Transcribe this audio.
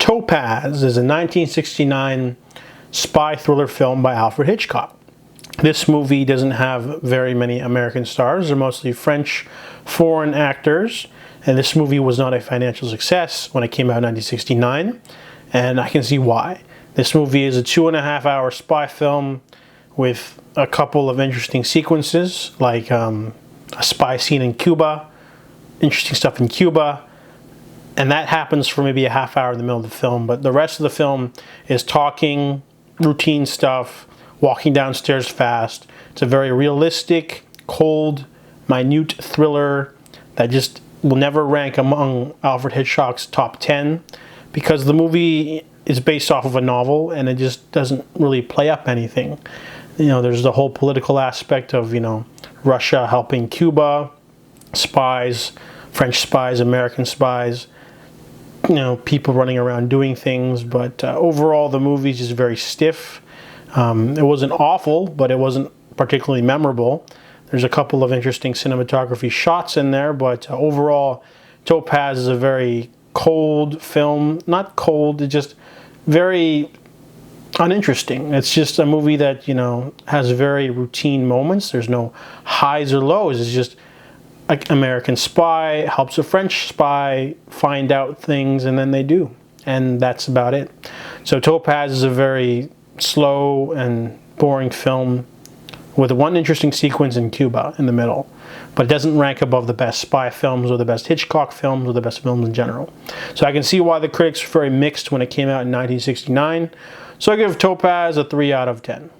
Topaz is a 1969 spy thriller film by Alfred Hitchcock. This movie doesn't have very many American stars. They're mostly French foreign actors. And this movie was not a financial success when it came out in 1969. And I can see why. This movie is a 2.5-hour spy film with a couple of interesting sequences, like a spy scene in Cuba, interesting stuff in Cuba. And that happens for maybe a half hour in the middle of the film. But the rest of the film is talking, routine stuff, walking downstairs fast. It's a very realistic, cold, minute thriller that just will never rank among Alfred Hitchcock's top 10 because the movie is based off of a novel and it just doesn't really play up anything. You know, there's the whole political aspect of, Russia helping Cuba, spies, French spies, American spies, people running around doing things, but overall the movie is just very stiff. It wasn't awful, but it wasn't particularly memorable. There's a couple of interesting cinematography shots in there, but overall Topaz is a very cold film. Not cold, it's just very uninteresting. It's just a movie that, has very routine moments. There's no highs or lows. It's just an American spy helps a French spy find out things, and then they do. And that's about it. So Topaz is a very slow and boring film with one interesting sequence in Cuba in the middle. But it doesn't rank above the best spy films or the best Hitchcock films or the best films in general. So I can see why the critics were very mixed when it came out in 1969. So I give Topaz a 3 out of 10.